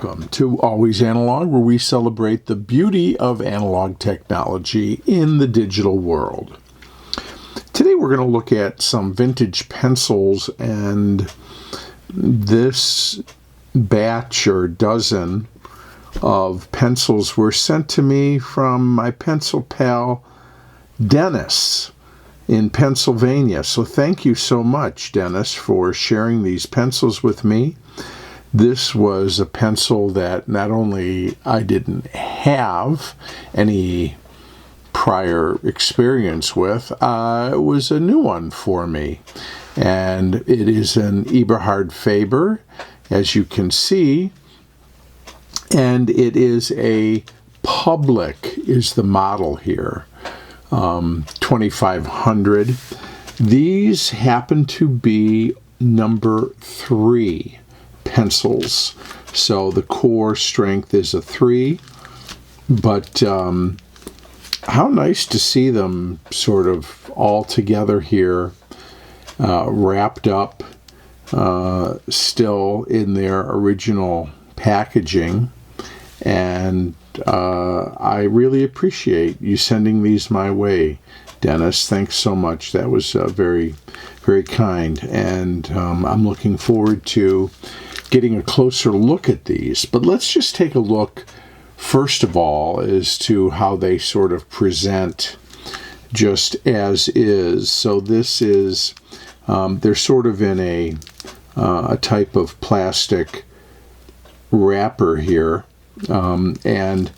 Welcome to Always Analog, where we celebrate the beauty of analog technology in the digital world. Today we're going to look at some vintage pencils, and this batch or dozen of pencils were sent to me from my pencil pal Dennis in Pennsylvania. So thank you so much, Dennis, for sharing these pencils with me. This was a pencil that not only I didn't have any prior experience with, it was a new one for me. And it is an Eberhard Faber, as you can see, and it is a Public is the model here, 2500. These happen to be number 3 pencils, so the core strength is a 3, but how nice to see them sort of all together here, wrapped up still in their original packaging. And I really appreciate you sending these my way, Dennis. Thanks so much. That was very, very kind, and I'm looking forward to getting a closer look at these. But let's just take a look, first of all, as to how they sort of present just as is. So this is, they're sort of in a type of plastic wrapper here, and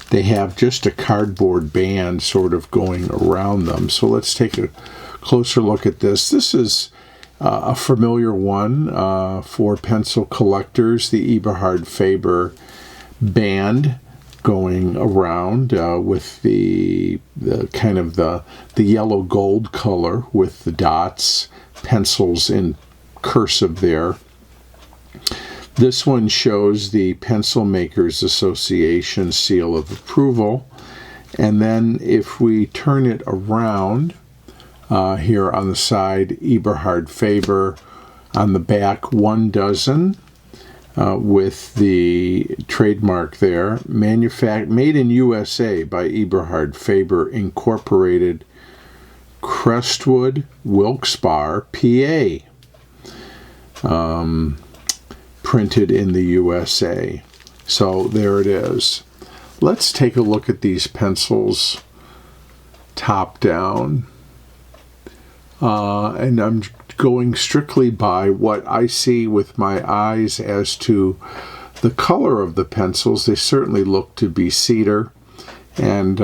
they have just a cardboard band sort of going around them. So let's take a closer look at this. This is a familiar one for pencil collectors, the Eberhard Faber band going around with the kind of the yellow gold color with the dots, pencils in cursive there. This one shows the Pencil Makers Association seal of approval. And then if we turn it around, here on the side, Eberhard Faber, on the back, 1 dozen, with the trademark there, made in USA by Eberhard Faber Incorporated, Crestwood, Wilkes-Barre, PA. Printed in the USA. So there it is. Let's take a look at these pencils top down. And I'm going strictly by what I see with my eyes as to the color of the pencils. They certainly look to be cedar, and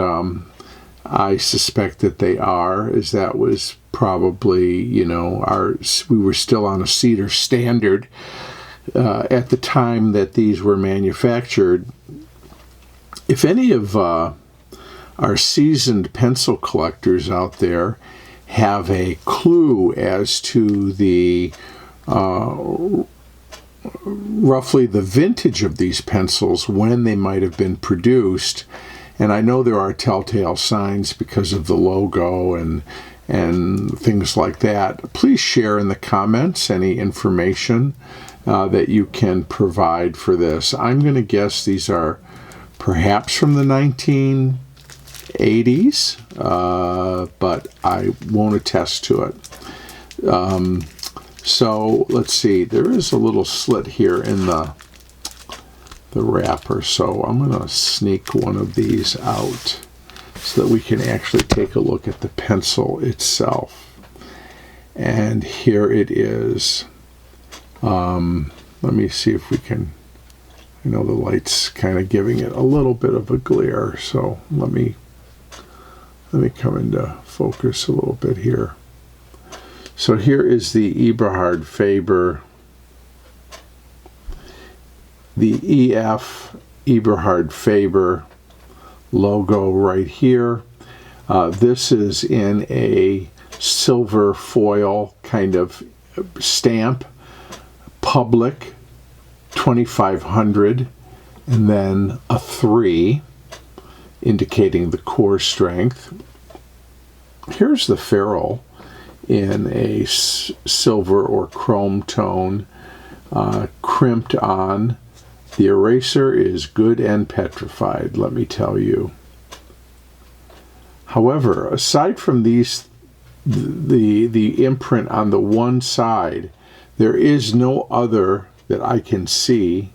I suspect that they are, as that was probably, we were still on a cedar standard at the time that these were manufactured. If any of our seasoned pencil collectors out there have a clue as to the roughly the vintage of these pencils, when they might have been produced, and I know there are telltale signs because of the logo and things like that, please share in the comments any information that you can provide for this. I'm going to guess these are perhaps from the 1980s, but I won't attest to it. So let's see, there is a little slit here in the wrapper, so I'm going to sneak one of these out so that we can actually take a look at the pencil itself. And here it is. Let me see if we can, I know the light's kind of giving it a little bit of a glare, so let me come into focus a little bit here. So here is the Eberhard Faber, the EF Eberhard Faber logo right here. This is in a silver foil kind of stamp, Public, 2500, and then a 3, indicating the core strength. Here's the ferrule in a silver or chrome tone, crimped on The eraser is good and petrified, let me tell you. However, aside from these, the imprint on the one side, there is no other that I can see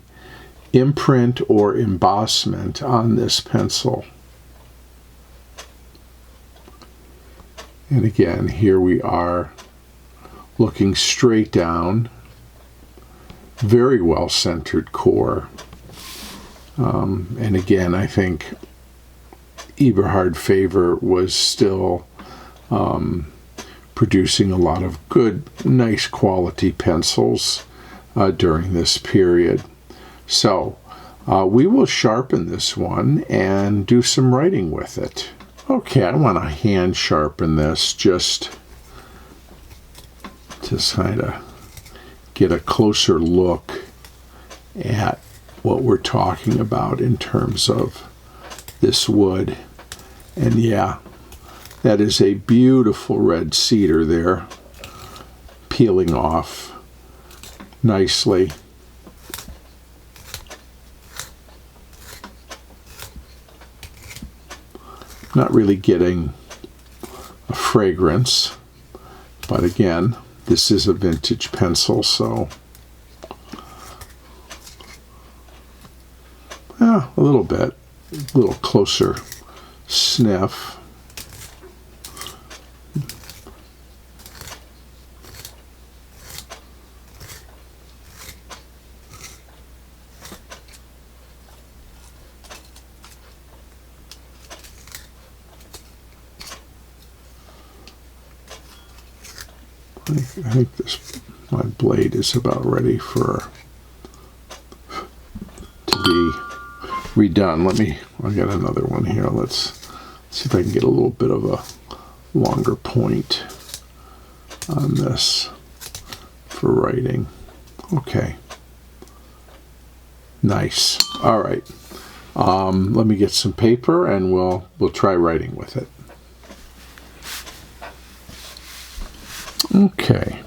imprint or embossment on this pencil. And again, here we are looking straight down. Very well centered core. And again, I think Eberhard Faber was still producing a lot of good, nice quality pencils during this period. So we will sharpen this one and do some writing with it. Okay, I want to hand sharpen this just to kind of get a closer look at what we're talking about in terms of this wood. And yeah, that is a beautiful red cedar there, peeling off nicely. Not really getting a fragrance, but again, this is a vintage pencil, so yeah, a little bit, a little closer sniff. I think my blade is about ready to be redone. I got another one here. Let's see if I can get a little bit of a longer point on this for writing. Okay. Nice. All right. Let me get some paper and we'll try writing with it. Okay.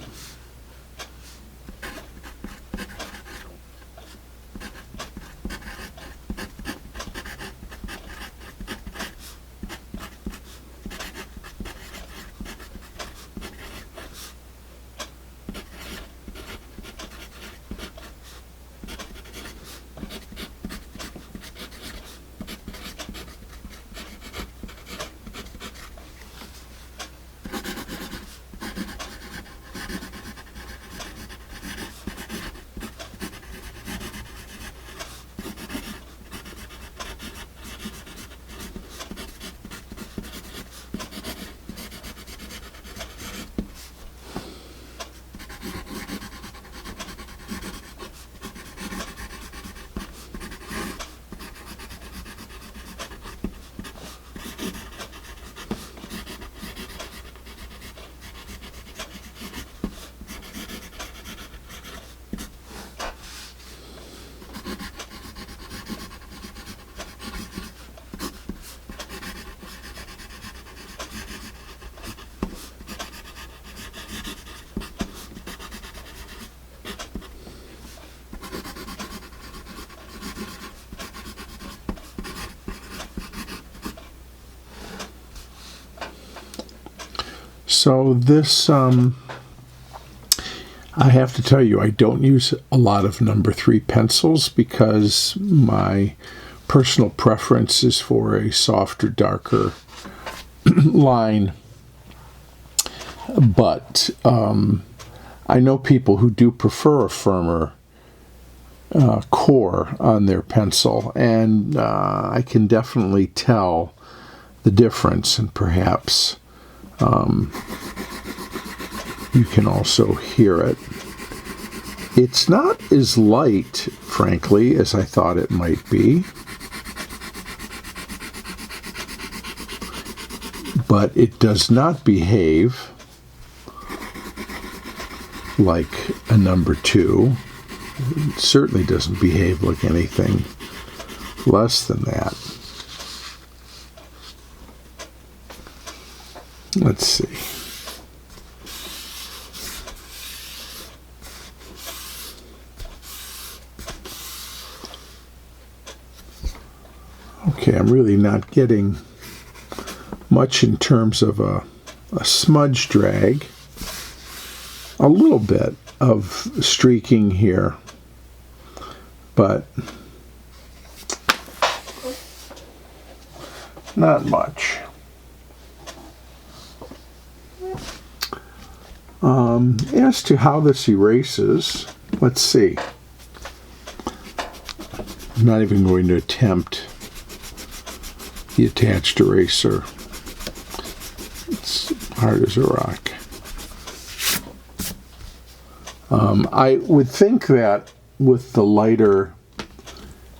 So this, I have to tell you, I don't use a lot of number 3 pencils because my personal preference is for a softer, darker line. But I know people who do prefer a firmer core on their pencil, and I can definitely tell the difference, and perhaps you can also hear it. It's not as light, frankly, as I thought it might be, but it does not behave like a number 2. It certainly doesn't behave like anything less than that. Let's see. I'm really not getting much in terms of a smudge drag. A little bit of streaking here, but not much. As to how this erases, let's see. I'm not even going to attempt the attached eraser. It's hard as a rock. I would think that with the lighter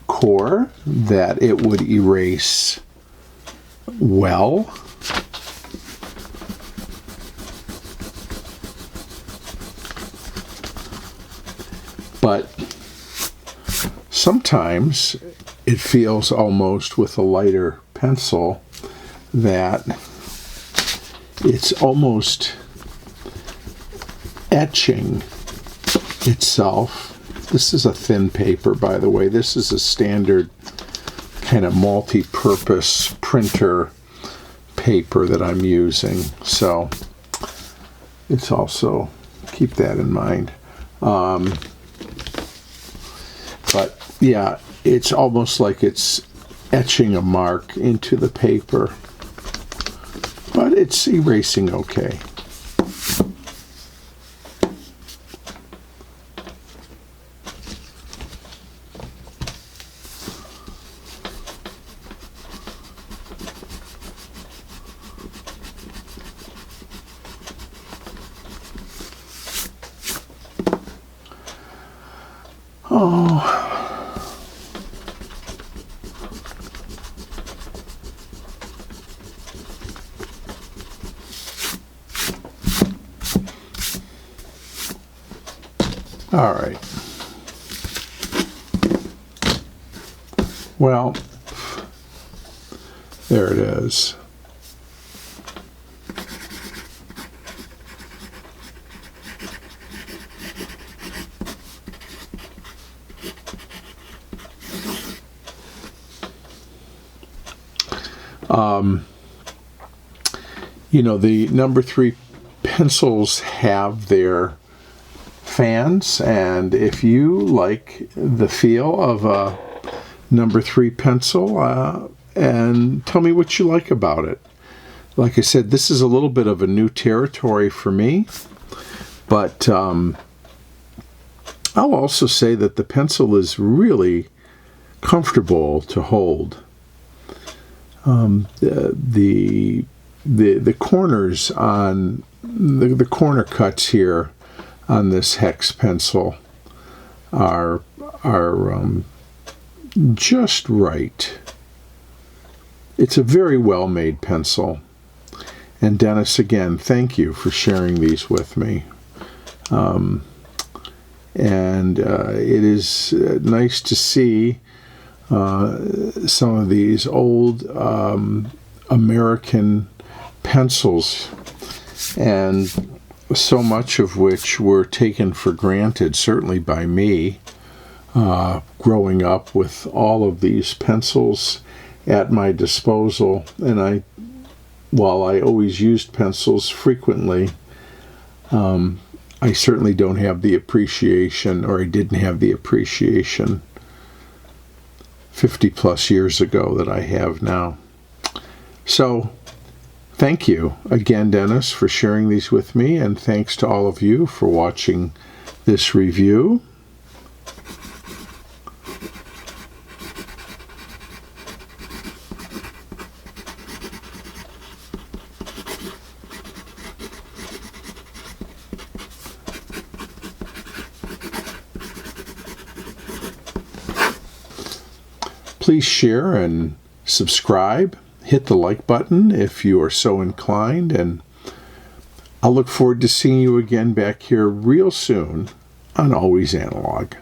core that it would erase well. But sometimes it feels almost with a lighter pencil that it's almost etching itself. This is a thin paper, by the way. This is a standard kind of multi-purpose printer paper that I'm using. So it's also, keep that in mind. But yeah, it's almost like it's etching a mark into the paper, but it's erasing okay. Oh. All right. Well, there it is. You know, the number 3 pencils have their fans, and if you like the feel of a number 3 pencil, and tell me what you like about it. Like I said, this is a little bit of a new territory for me, but I'll also say that the pencil is really comfortable to hold. The corners on the corner cuts here on this hex pencil are just right. It's a very well made pencil. And Dennis, again, thank you for sharing these with me. And it is nice to see some of these old American pencils, and so much of which were taken for granted, certainly by me, growing up with all of these pencils at my disposal. And while I always used pencils frequently, I certainly don't have the appreciation, or I didn't have the appreciation 50 plus years ago that I have now. So thank you again, Dennis, for sharing these with me, and thanks to all of you for watching this review. Please share and subscribe. Hit the like button if you are so inclined, and I'll look forward to seeing you again back here real soon on Always Analog.